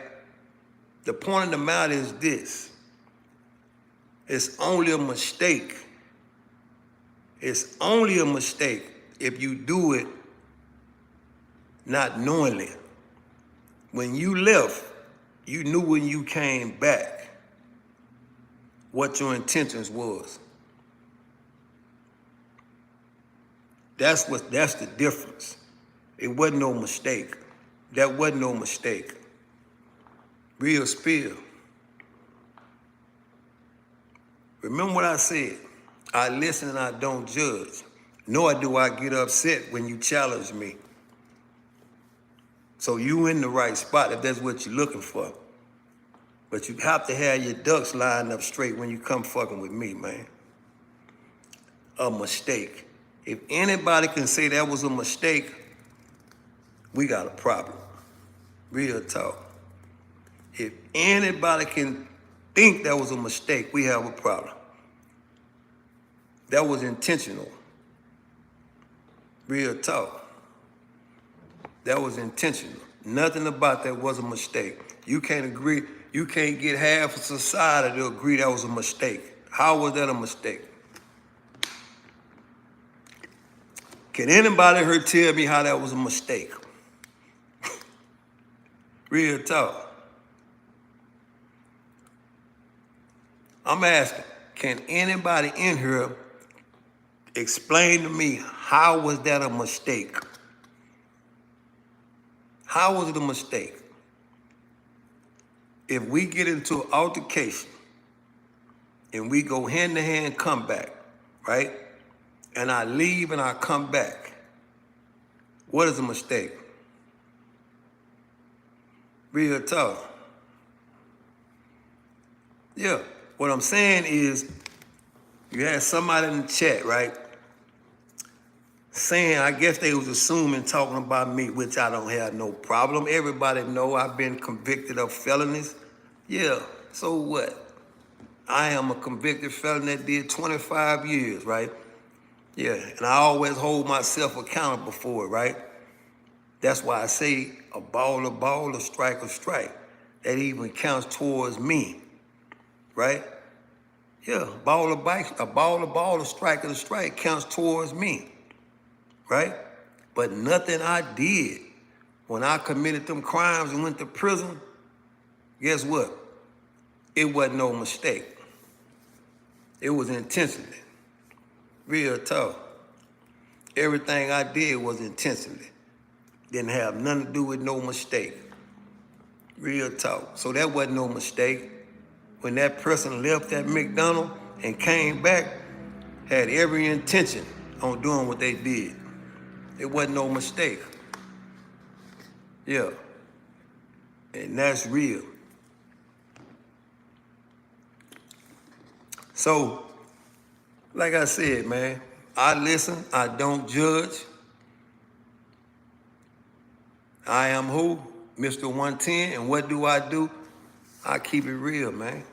The point of the matter is this. It's only a mistake. It's only a mistake if you do it not knowingly. When you left, you knew when you came back what your intentions was. That's the difference. It wasn't no mistake. That wasn't no mistake. Real spill. Remember what I said. I listen and I don't judge. Nor do I get upset when you challenge me. So you in the right spot if that's what you're looking for. But you have to have your ducks lined up straight when you come fucking with me, man. A mistake. If anybody can say that was a mistake, we got a problem. Real talk. If anybody can think that was a mistake, we have a problem. That was intentional. Real talk. That was intentional. Nothing about that was a mistake. You can't agree. You can't get half of society to agree that was a mistake. How was that a mistake? Can anybody here tell me how that was a mistake? Real talk. I'm asking, can anybody in here explain to me how was that a mistake? How was it a mistake? If we get into an altercation and we go hand to hand, come back, right? And I leave and I come back, what is a mistake? Real talk. Yeah, what I'm saying is, you had somebody in the chat, right? Saying, I guess they was assuming talking about me, which I don't have no problem. Everybody know I've been convicted of felonies. Yeah, so what? I am a convicted felon that did 25 years, right? Yeah, and I always hold myself accountable for it, right? That's why I say a ball, a strike, a strike. That even counts towards me, right? Yeah, a ball, a strike, a strike counts towards me, right? But nothing I did when I committed them crimes and went to prison, guess what? It wasn't no mistake. It was intentionally. Real talk. Everything I did was intentionally. Didn't have nothing to do with no mistake. Real talk. So that wasn't no mistake. When that person left that McDonald's and came back, had every intention on doing what they did. It wasn't no mistake. Yeah. And that's real. So, like I said, man, I listen, I don't judge. I am who? Mr. 110, and what do? I keep it real, man.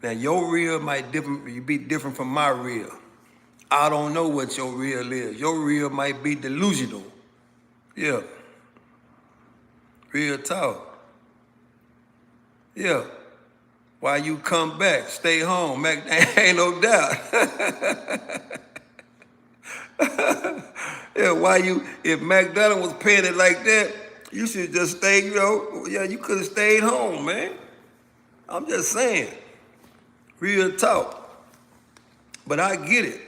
Now, your real might be different from my real. I don't know what your real is. Your real might be delusional. Yeah. Real talk. Yeah. Why you come back? Stay home. Ain't no doubt. Yeah, if McDonald was paying it like that, you should just stay, you could have stayed home, man. I'm just saying. Real talk. But I get it.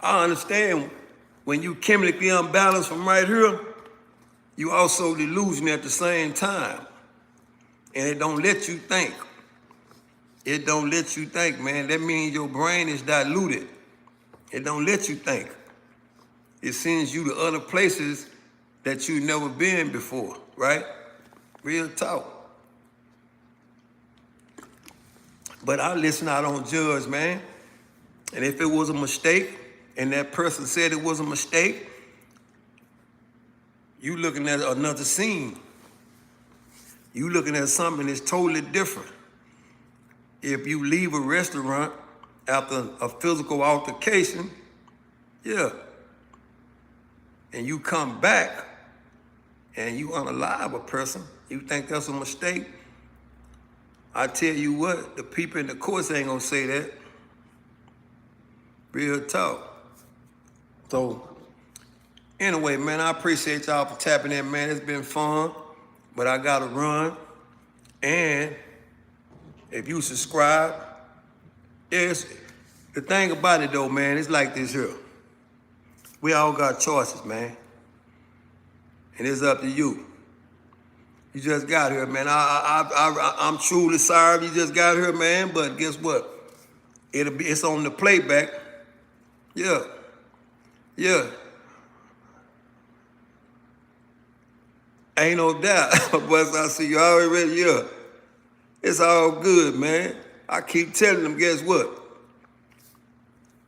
I understand when you chemically unbalanced from right here, you also delusional at the same time. And it don't let you think. It don't let you think, man. That means your brain is diluted. It don't let you think. It sends you to other places that you've never been before, right? Real talk. But I listen, I don't judge, man. And if it was a mistake, and that person said it was a mistake, you looking at another scene. You looking at something that's totally different. If you leave a restaurant after a physical altercation, yeah, and you come back and you unalive a person, you think that's a mistake? I tell you what, the people in the courts ain't gonna say that. Real talk. So, anyway, man, I appreciate y'all for tapping in, man. It's been fun, but I gotta run. And if you subscribe, the thing about it though, man, it's like this here. We all got choices, man. And it's up to you. You just got here, man. I'm truly sorry you just got here, man, but guess what? It's on the playback. Yeah. Yeah. Ain't no doubt. But I see you already, yeah. It's all good, man. I keep telling them, guess what?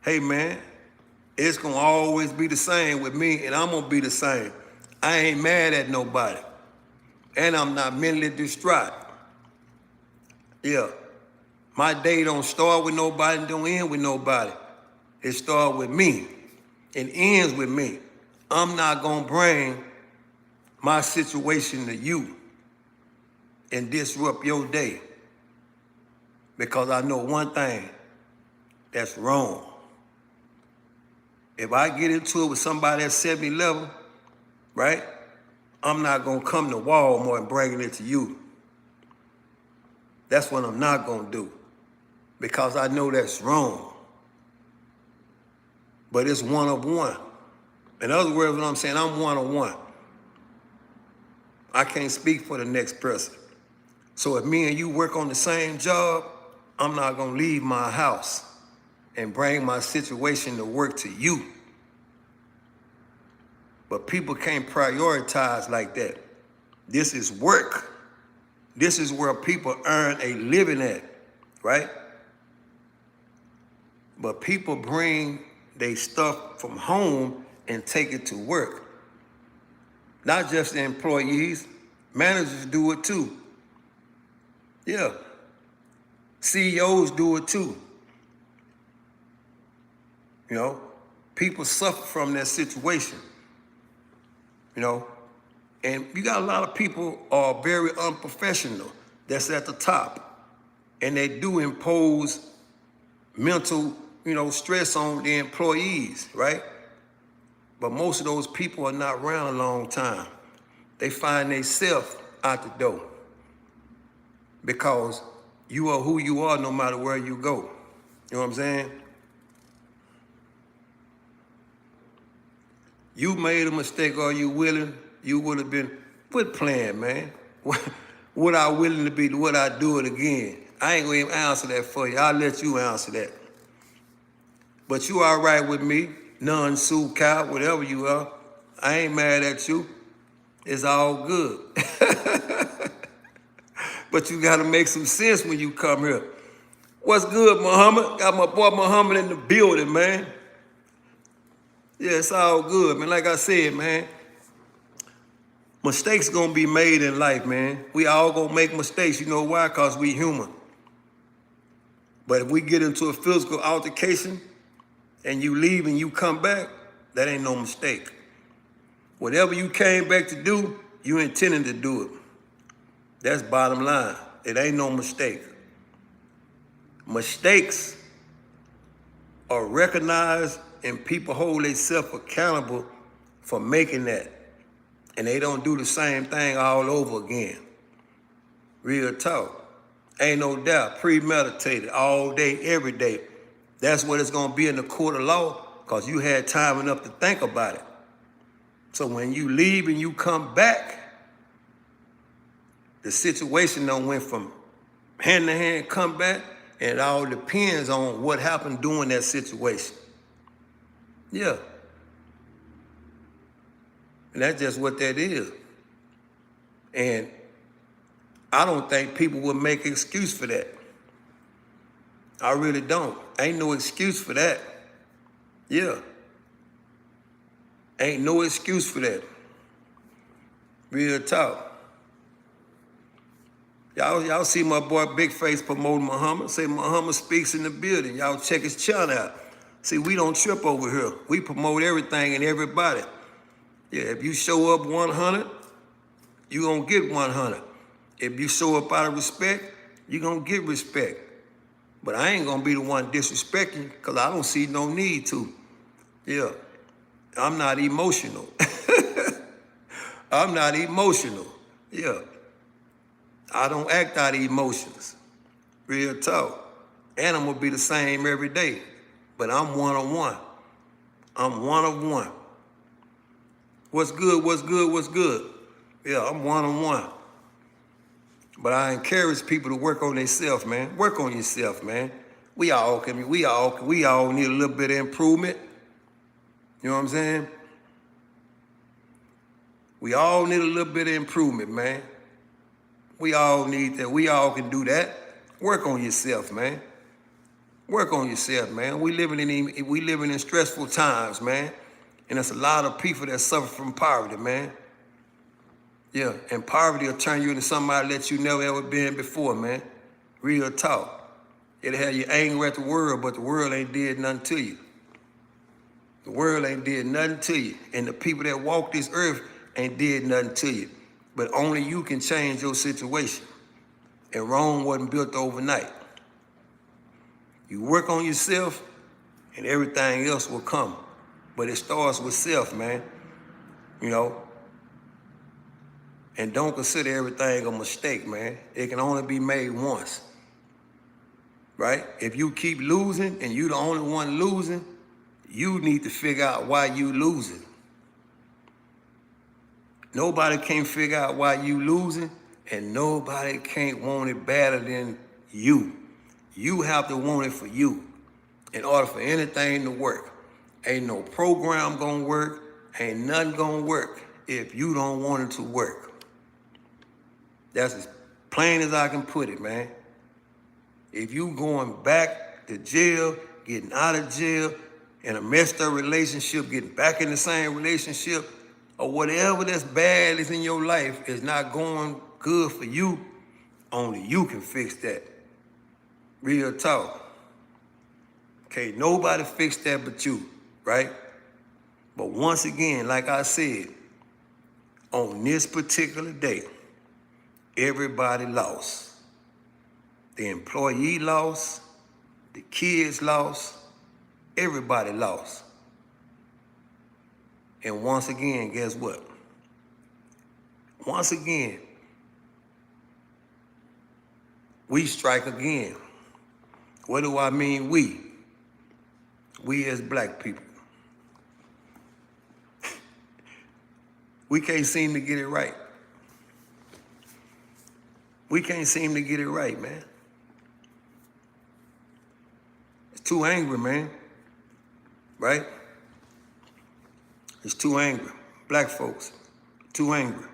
Hey, man, it's going to always be the same with me, and I'm going to be the same. I ain't mad at nobody. and I'm not mentally distraught. Yeah. My day don't start with nobody and don't end with nobody. It starts with me. It ends with me. I'm not gonna bring my situation to you and disrupt your day because I know one thing, that's wrong. If I get into it with somebody at 70 level, right, I'm not gonna come to Walmart and bring it to you. That's what I'm not gonna do because I know that's wrong. But it's one of one. In other words, what I'm saying, I'm one of one. I can't speak for the next person. So if me and you work on the same job, I'm not gonna leave my house and bring my situation to work to you. But people can't prioritize like that. This is work. This is where people earn a living at, right? But people bring their stuff from home and take it to work. Not just the employees, managers do it too. Yeah. CEOs do it too. You know, people suffer from that situation. You know, and you got a lot of people are very unprofessional that's at the top. And they do impose mental, stress on the employees, right? But most of those people are not around a long time. They find themselves out the door because you are who you are no matter where you go. You know what I'm saying? You made a mistake, are you willing? You would have been, quit playing, man. Would I willing to be, would I do it again? I ain't gonna even answer that for you. I'll let you answer that. But you all right with me, non-sue cow, whatever you are. I ain't mad at you. It's all good. But you gotta make some sense when you come here. What's good, Muhammad? Got my boy Muhammad in the building, man. Yeah, it's all good, man. Like I said, man, mistakes gonna be made in life, man. We all gonna make mistakes. You know why? Because we human. But if we get into a physical altercation and you leave and you come back, that ain't no mistake. Whatever you came back to do, you intended to do it. That's bottom line. It ain't no mistake. Mistakes are recognized and people hold themselves accountable for making that. And they don't do the same thing all over again. Real talk. Ain't no doubt. Premeditated all day, every day. That's what it's gonna be in the court of law because you had time enough to think about it. So when you leave and you come back, the situation done went from hand to hand, come back, and it all depends on what happened during that situation. Yeah. And that's just what that is. And I don't think people would make an excuse for that. I really don't. Ain't no excuse for that. Yeah. Ain't no excuse for that. Real talk. Y'all see my boy Big Face promoting Muhammad. Say Muhammad speaks in the building. Y'all check his channel out. See, we don't trip over here. We promote everything and everybody. Yeah, if you show up 100, you gonna get 100. If you show up out of respect, you gonna get respect. But I ain't gonna be the one disrespecting because I don't see no need to. Yeah, I'm not emotional. I'm not emotional. Yeah, I don't act out of emotions. Real talk. And I'm gonna be the same every day. But I'm one of one. I'm one of one. What's good, what's good, what's good? Yeah, I'm one on one. But I encourage people to work on themselves, man. Work on yourself, man. We all need a little bit of improvement. You know what I'm saying? We all need a little bit of improvement, man. We all need that. We all can do that. Work on yourself, man. Work on yourself, man. We living in stressful times, man. And there's a lot of people that suffer from poverty, man. Yeah, and poverty will turn you into somebody that you never ever been before, man. Real talk. It'll have you angry at the world, but the world ain't did nothing to you. The world ain't did nothing to you. And the people that walk this earth ain't did nothing to you. But only you can change your situation. And Rome wasn't built overnight. You work on yourself, and everything else will come. But it starts with self, man. You know? And don't consider everything a mistake, man. It can only be made once. Right? If you keep losing and you the only one losing, you need to figure out why you losing. Nobody can figure out why you losing, and nobody can't want it better than you. You have to want it for you in order for anything to work. Ain't no program gonna work, ain't nothing gonna work if you don't want it to work. That's as plain as I can put it, man. If you going back to jail, getting out of jail, in a messed up relationship, getting back in the same relationship, or whatever that's bad is in your life is not going good for you, only you can fix that. Real talk. Okay, nobody fix that but you, right? But once again, like I said, on this particular day, everybody lost. The employee lost, the kids lost, everybody lost. And once again, guess what? Once again, we strike again. What do I mean we? We as black people. We can't seem to get it right. We can't seem to get it right, man. It's too angry, man. Right? It's too angry. Black folks, too angry.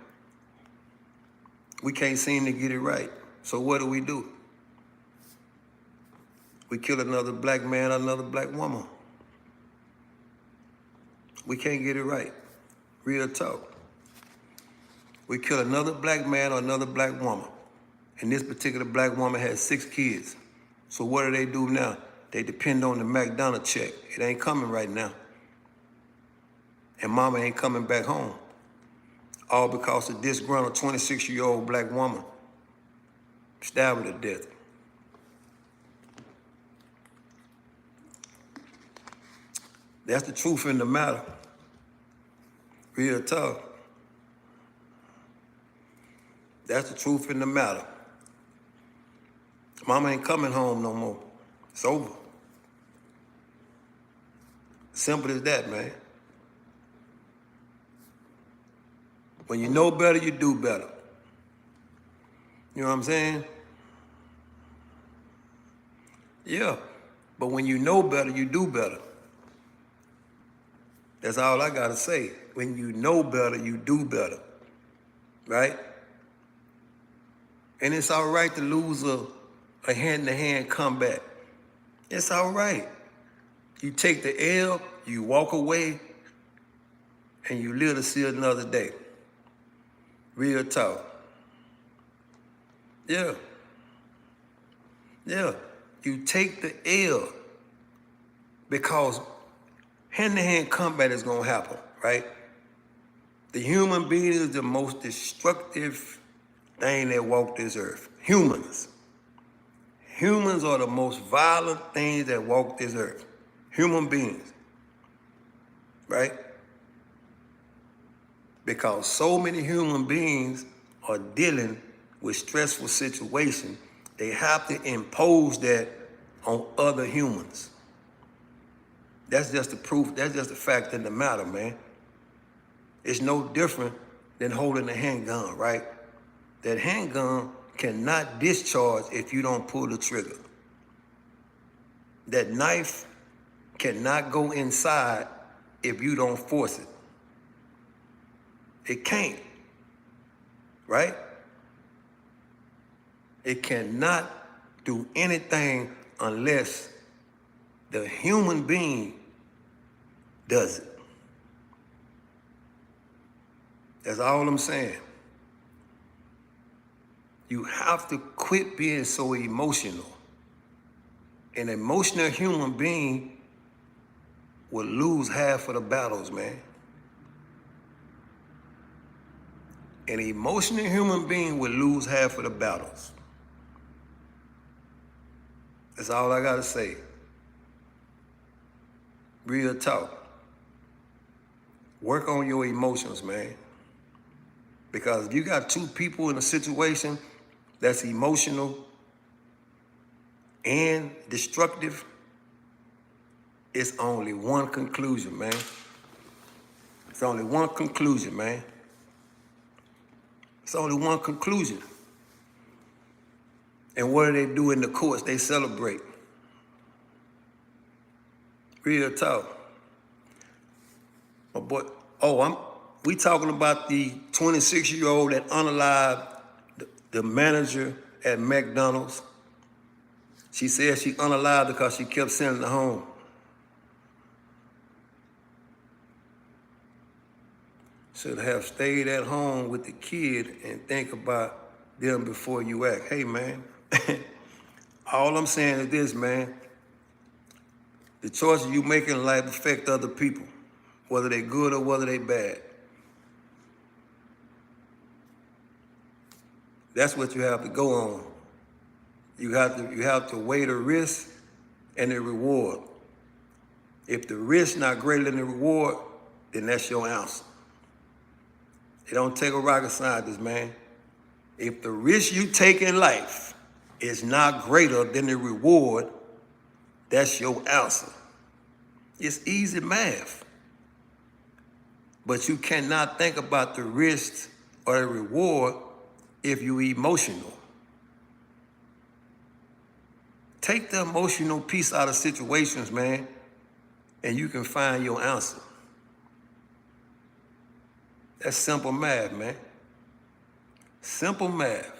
We can't seem to get it right. So what do? We kill another black man, another black woman. We can't get it right. Real talk. We kill another black man or another black woman. And this particular black woman has 6 kids. So what do now? They depend on the McDonald's check. It ain't coming right now. And mama ain't coming back home. All because of disgruntled 26-year-old black woman stabbed her to death. That's the truth in the matter. Real talk. That's the truth in the matter. Mama ain't coming home no more. It's over. Simple as that, man. When you know better, you do better. You know what I'm saying? Yeah. But when you know better, you do better. That's all I gotta say. When you know better, you do better. Right? And it's all right to lose a hand-to-hand combat. It's all right. You take the L, you walk away, and you live to see another day. Real talk. Yeah. Yeah. You take the L because hand-to-hand combat is gonna happen, right? The human being is the most destructive thing that walk this earth. Humans. Humans are the most violent things that walk this earth. Human beings. Right? Because so many human beings are dealing with stressful situations, they have to impose that on other humans. That's just the proof, that's just the fact of the matter, man. It's no different than holding a handgun, right? That handgun cannot discharge if you don't pull the trigger. That knife cannot go inside if you don't force it. It can't, right? It cannot do anything unless the human being does it. That's all I'm saying. You have to quit being so emotional. An emotional human being will lose half of the battles, man. An emotional human being will lose half of the battles. That's all I gotta say. Real talk. Work on your emotions, man. Because if you got two people in a situation that's emotional and destructive, it's only one conclusion, man. It's only one conclusion, man. It's only one conclusion. And what do they do in the courts? They celebrate. Real talk. My boy, we talking about the 26-year-old that unalived the manager at McDonald's. She said she unalived because she kept sending her home. Should have stayed at home with the kid and think about them before you act. Hey, man, all I'm saying is this, man. The choices you make in life affect other people, whether they good or whether they bad. That's what you have to go on. You have to weigh the risk and the reward. If the risk not greater than the reward, then that's your answer. It don't take a rocket scientist, man. If the risk you take in life is not greater than the reward, that's your answer. It's easy math. But you cannot think about the risk or the reward if you're emotional. Take the emotional piece out of situations, man, and you can find your answer. That's simple math, man. Simple math.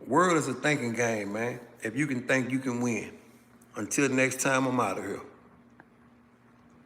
World is a thinking game, man. If you can think, you can win. Until next time, I'm out of here.